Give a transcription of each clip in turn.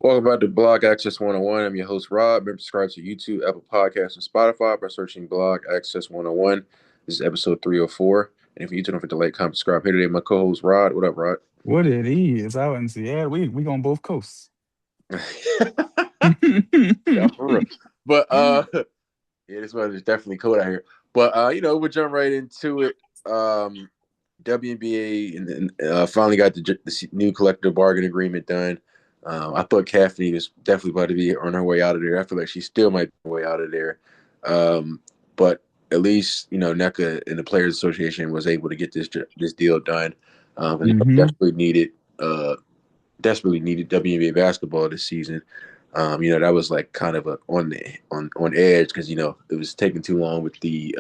Welcome back to Blog Access 101. I'm your host, Rob. Remember, subscribe to YouTube, Apple Podcasts, and Spotify by searching Blog Access 101. This is episode 304. And if you don't forget to like, comment, subscribe. Here today, my co-host, Rod. What up, Rod? What it is out in Seattle. We on both coasts. Yeah, for real. But yeah, this weather is definitely cold out here. But we'll jump right into it. WNBA and finally got the new collective bargaining agreement done. I thought Caffney was definitely about to be on her way out of there. I feel like she still might be on her way out of there. But at least NECA and the Players Association was able to get this deal done. hmm Desperately needed WNBA basketball this season. That was like kind of on edge because it was taking too long with the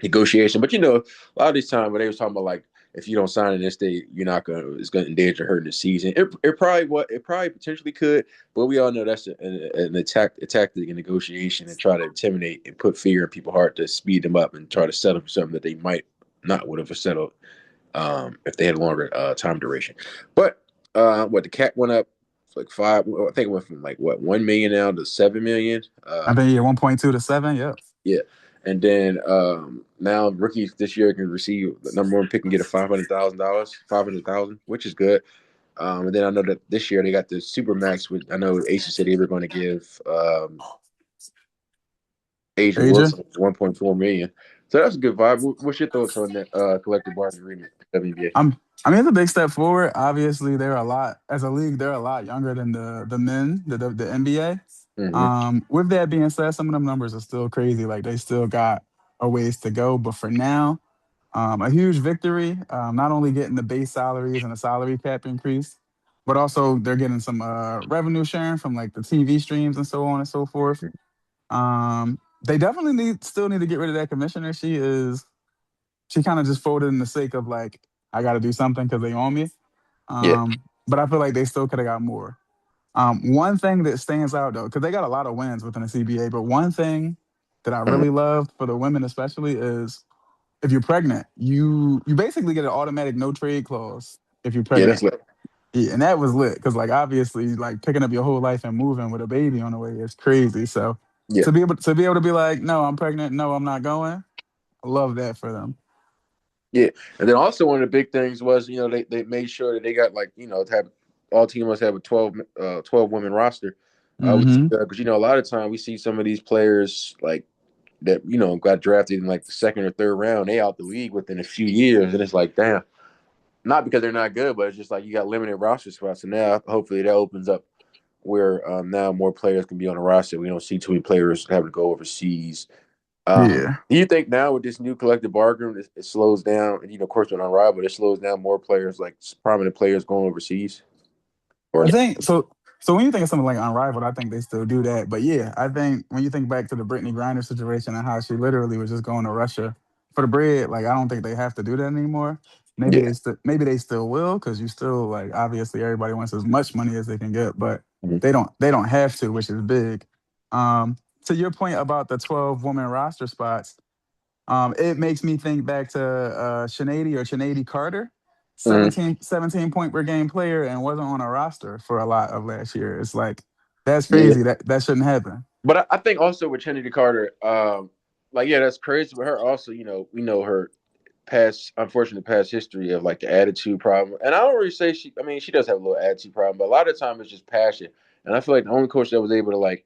negotiation. But a lot of these times when they was talking about like if you don't sign in this state, you're not gonna it's gonna endanger hurting the season. It probably potentially could, but we all know that's a tactic in negotiation and try to intimidate and put fear in people's heart to speed them up and try to settle for something that they might not would have settled if they had longer time duration. But the cap went up like five. I think it went from like what 1 million now to 7 million. I think 1.2 to 7. Yep. Yeah. And then now rookies this year can receive the number one pick and get a $500,000, 500,000, which is good. And then I know that this year they got the super max. With I know Asia said they were going to give Asia Asia. Wilson 1.4 million. So that's a good vibe. What's your thoughts on that collective bargaining agreement with WNBA? I mean, it's a big step forward. Obviously, they're a lot as a league. They're a lot younger than the men, the NBA. Mm-hmm. With that being said, some of them numbers are still crazy. Like they still got a ways to go. But for now, a huge victory. Not only getting the base salaries and the salary cap increase, but also they're getting some revenue sharing from like the TV streams and so on and so forth. They definitely still need to get rid of that commissioner. She kind of just folded in the sake of like I got to do something because they own me. Yeah. But I feel like they still could have got more. One thing that stands out though, because they got a lot of wins within the CBA, but one thing that I Mhm. really loved for the women especially is if you're pregnant, you basically get an automatic no trade clause if you're Yeah, that's pregnant. lit. Yeah, and that was lit because like obviously like picking up your whole life and moving with a baby on the way is crazy. So Yeah. to be able to be like, no, I'm pregnant, no, I'm not going. I love that for them. Yeah, and then also one of the big things was they made sure that they got like to have all teams must have a 12 women roster, which hmm because a lot of time we see some of these players like that got drafted in like the second or third round, they out the league within a few years, and it's like damn, not because they're not good, but it's just like you got limited roster spots, and now hopefully that opens up where now more players can be on the roster. We don't see too many players having to go overseas. Yeah. Do you think now with this new collective bargaining, it slows down? And of course, with Unrivaled, it slows down more players, like prominent players going overseas. Or I think so. So when you think of something like Unrivaled, I think they still do that. But yeah, I think when you think back to the Brittany Griner situation and how she literally was just going to Russia for the bread, like I don't think they have to do that anymore. yeah, Maybe they still will because you still like obviously everybody wants as much money as they can get, but Mhm. they don't have to, which is big. Um, to your point about the 12 woman roster spots, it makes me think back to Sinead Carter, Mhm. 17 point per game player, and wasn't on a roster for a lot of last year. It's like that's Yeah. crazy. That shouldn't happen. But I think also with Trinity Carter, like yeah, that's crazy. But her also, we know her past, unfortunate past history of like the attitude problem. And I don't really say she. I mean, she does have a little attitude problem, but a lot of the time it's just passion. And I feel like the only coach that was able to like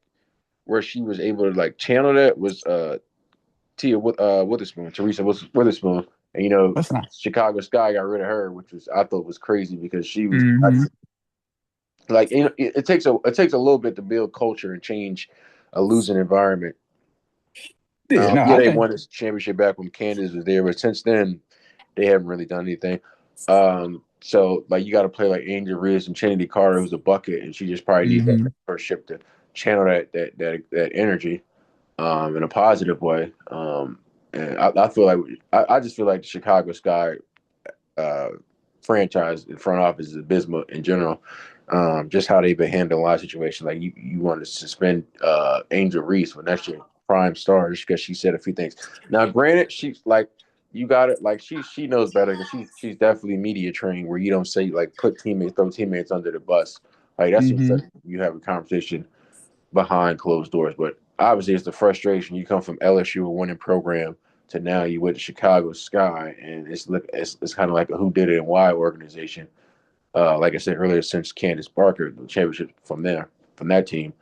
where she was able to like channel that was Witherspoon, Teresa Witherspoon, and That's not. Chicago Sky got rid of her, which was I thought was crazy because she was hmm like it takes a little bit to build culture and change a losing environment. Yeah, no, Yeah, I they think won this championship back when Candace was there, but since then they haven't really done anything. So like you got to play like Angel Reese and Trinity Carter, who's a bucket, and she just probably needs that hmm mentorship to channel that energy in a positive way. And I feel like I just feel like the Chicago Sky uh, franchise in front office is abysmal in general. Just how they've been handling a lot of situations. Like you want to suspend Angel Reese when that's your prime star just because she said a few things. Now, granted, she's like you got it. Like she knows better because she's definitely media trained where you don't say like throw teammates under the bus. Like that's just Mm-hmm. you have a conversation behind closed doors. But obviously, it's the frustration. You come from LSU, a winning program, to now you went to Chicago Sky, and it's kind of like a who did it and why organization. Like I said earlier, since Candace Parker, the championship from that team.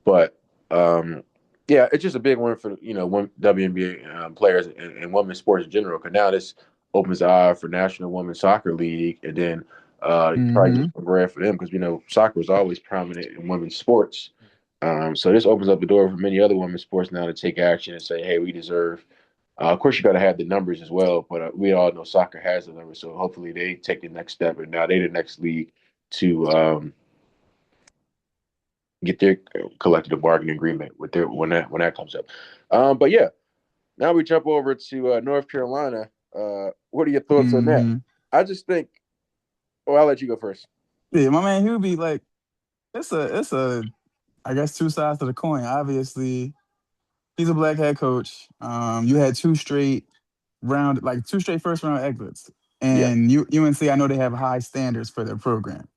But yeah, it's just a big win for WNBA players and women's sports in general. Because now this opens the eye for National Women's Soccer League, and then probably Mm-hmm. get some bread for them because soccer is always prominent in women's sports. So this opens up the door for many other women's sports now to take action and say, "Hey, we deserve." Of course, you got to have the numbers as well, but we all know soccer has the numbers. So hopefully, they take the next step, and now they're the next league to get their collective bargaining agreement with their when that comes up. But yeah, now we jump over to North Carolina. What are your thoughts on that? Mm-hmm. I just think. Oh, I'll let you go first. Yeah, my man Hubie, like it's a I guess two sides to the coin. Obviously, he's a black head coach. You had two straight first round exits, Yeah. and UNC. I know they have high standards for their program.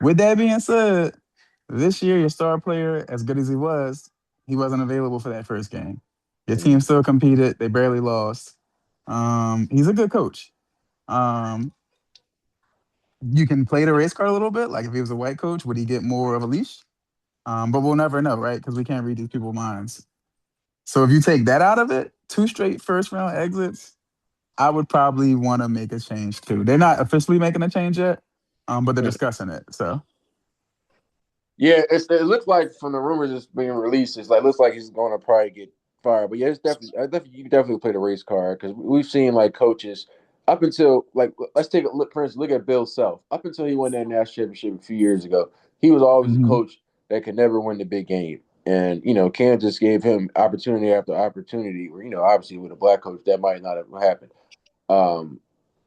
With that being said, this year your star player, as good as he wasn't available for that first game. Your team Mhm. still competed; they barely lost. He's a good coach. Um, you can play the race card a little bit. Like if he was a white coach, would he get more of a leash? But we'll never know, right? Because we can't read these people's minds. So if you take that out of it, two straight first round exits, I would probably want to make a change too. They're not officially making a change yet, but they're discussing it. So Yeah, it looks like from the rumors that's being released, it's like looks like he's going to probably get fired. But yeah, it's definitely you can definitely play the race card because we've seen like coaches up until like let's take a look. For instance, look at Bill Self. Up until he won that national championship a few years ago, he was always a mhm. coach that could never win the big game. And Kansas gave him opportunity after opportunity. Where obviously with a black coach that might not have happened. Um,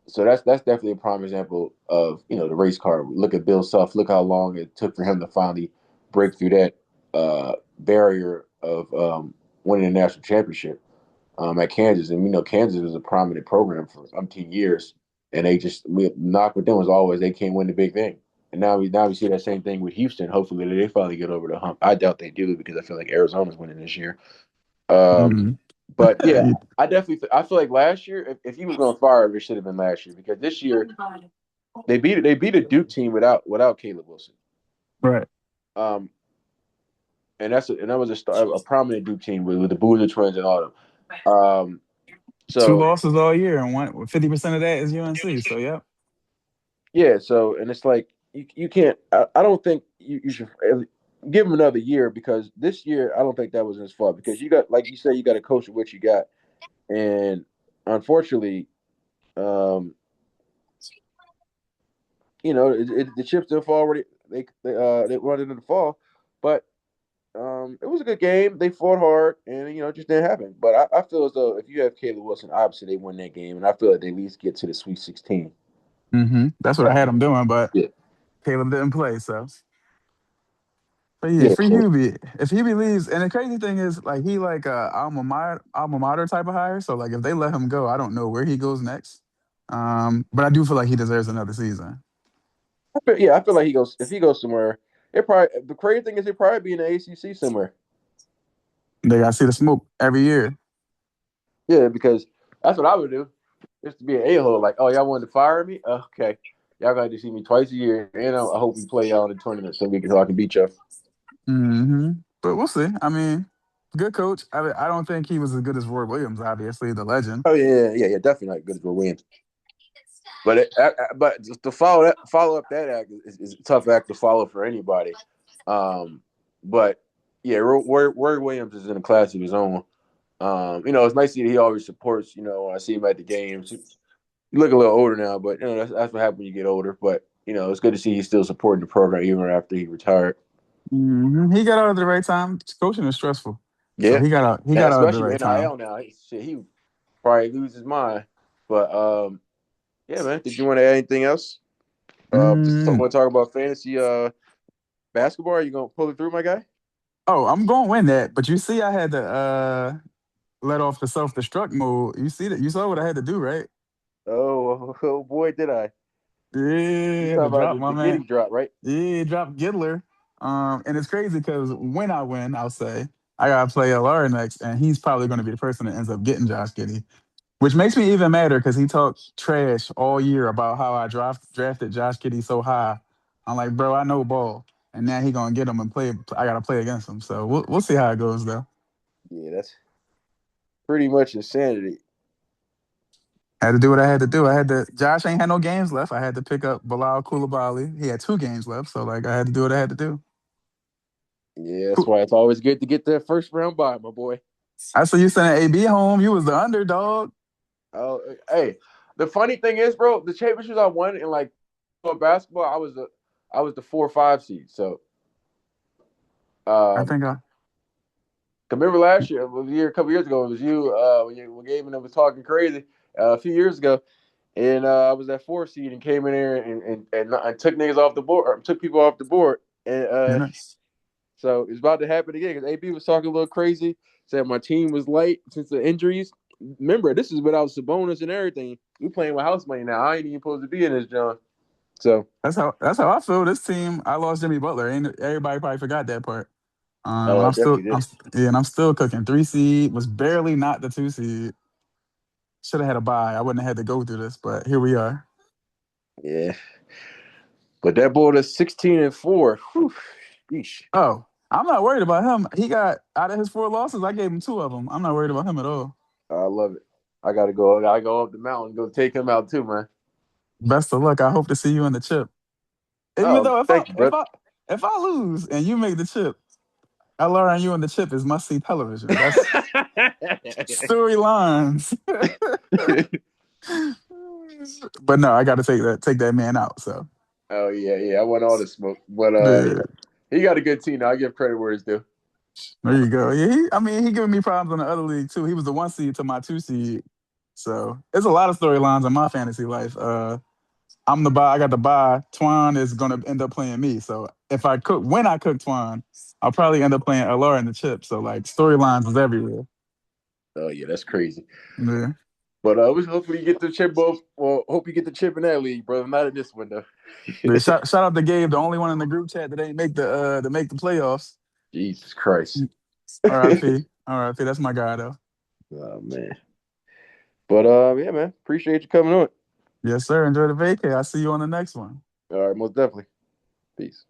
so that's definitely a prime example of the race car. Look at Bill Self. Look how long it took for him to finally break through that barrier of winning a national championship at Kansas. And Kansas was a prominent program for umpteen years, and we knock with them was always they can't win the big thing. And now we see that same thing with Houston. Hopefully they finally get over the hump. I doubt they do because I feel like Arizona's winning this year. Um, Mhm. but yeah, Yeah, I definitely I feel like last year, if he was going to fire him, it should have been last year because this year they beat a Duke team without Caleb Wilson. right. Um, and that was a prominent Duke team with the Boozer twins and all them. Two So losses all year, and 50% of that is UNC. So yeah. yeah, and it's like you can't. I don't think you should give him another year because this year I don't think that was his fault because you got like you said you got to coach with what you got, and unfortunately, um, the chips didn't fall already. They wanted it to fall, but it was a good game. They fought hard, and it just didn't happen. But I feel as though if you have Caleb Wilson, obviously they win that game, and I feel like they at least get to the Sweet 16. That's what I had him doing, but Yeah, Caleb didn't play. So, but yeah, yeah, free Hubie. If Hubie leaves, and the crazy thing is, like he like a alma mater type of hire. So like if they let him go, I don't know where he goes next. But I do feel like he deserves another season. I feel like he goes if he goes somewhere. It probably the crazy thing is he'll probably be in the ACC somewhere. They gotta see the smoke every year. Yeah, because that's what I would do. Just to be an a hole, like, oh, y'all wanted to fire me? Okay, y'all got to see me twice a year, and I hope we play y'all in the tournament so I can beat you. But we'll see. I mean, good coach. I don't think he was as good as Roy Williams, obviously the legend. Oh yeah, definitely not good as Will Williams. But to follow up that act is a tough act to follow for anybody. Um, but yeah, Roy Williams is in a class of his own. It's nice to see that he always supports. When I see him at the games. You look a little older now, but that's what happens when you get older. But it's good to see he's still supporting the program even after he retired. He got out at the right time. Coaching is stressful, so Yeah, he and got out at the especially right with time. NIL now, he would probably lose his mind. But yeah, man. Did you want to add anything else? Just Mm, want to talk about fantasy basketball. Are you gonna pull it through, my guy? oh, I'm going to win that. But you see, I had to let off the self destruct mode. You see that? You saw what I had to do, right? Oh, oh boy, did I! You Yeah, talking the about drop, the, my the man. Giddy drop, right? Yeah, drop Giddler. And it's crazy because when I win, I'll say I gotta play LR next, and he's probably going to be the person that ends up getting Josh Giddey, which makes me even madder because he talked trash all year about how I drafted Josh Giddey so high. I'm like, bro, I know ball, and now he gonna get him and play. I gotta play against him, so we'll see how it goes though. Yeah, that's pretty much insanity. Had to do what I had to do. I had to. Josh ain't had no games left. I had to pick up Bilal Coulibaly. He had 2 games left, so like I had to do what I had to do. Yeah, that's why it's always good to get that first round bye, my boy. I saw you sending AB home. You was the underdog. Oh, hey, the funny thing is, bro, the championships I won in like basketball, I was the 4 or 5 seed. So, I um, think I. remember last year, a couple years ago, it was you, when Gabe and them was talking crazy a few years ago, and I was that 4 seed and came in there and took niggas off the board, or took people off the board, and You know, so it's about to happen again because AB was talking a little crazy. Said my team was light since the injuries. Remember, this is without Sabonis and everything. We playing with house money now. I ain't even supposed to be in this, John. So, that's how I feel. This team, I lost Jimmy Butler. Ain't everybody probably forgot that part. oh, And I I'm still, definitely I'm did. yeah, and I'm still cooking. 3 seed was barely not the 2 seed. Should have had a bye. I wouldn't have had to go through this, but here we are. Yeah, but that boy is 16-4. Whew. Yeesh. Oh, I'm not worried about him. He got out of his 4 losses. I gave him 2 of them. I'm not worried about him at all. I love it. I gotta go. I gotta go up the mountain, go take him out too, man. Best of luck. I hope to see you in the chip. Even Oh, though if I thank you, if brother. I if I lose and you make the chip, I learn you in the chip is must see television. That's storylines. But no, I got to take that man out. So Oh yeah, yeah. I want all the smoke, but yeah, he got a good team. Now. I give credit where it's due. there you go. Yeah, I mean, he giving me problems in the other league too. He was the 1 seed to my 2 seed. So there's a lot of storylines in my fantasy life. I'm the buy. I got the buy. Twan is gonna end up playing me. So if when I cook Twan, I'll probably end up playing Alara in the chip. So like storylines is everywhere. Oh yeah, that's crazy. Yeah. But we hopefully you get the chip both. Well, hope you get the chip in that league, brother. Not in this one though. But shout out to Gabe, the only one in the group chat that ain't make the playoffs. Jesus Christ. R.I.P. R.I.P. That's my guy though. Oh man. But yeah, man. Appreciate you coming on. Yes, sir. Enjoy the vacay. I'll see you on the next one. All right, most definitely. Peace.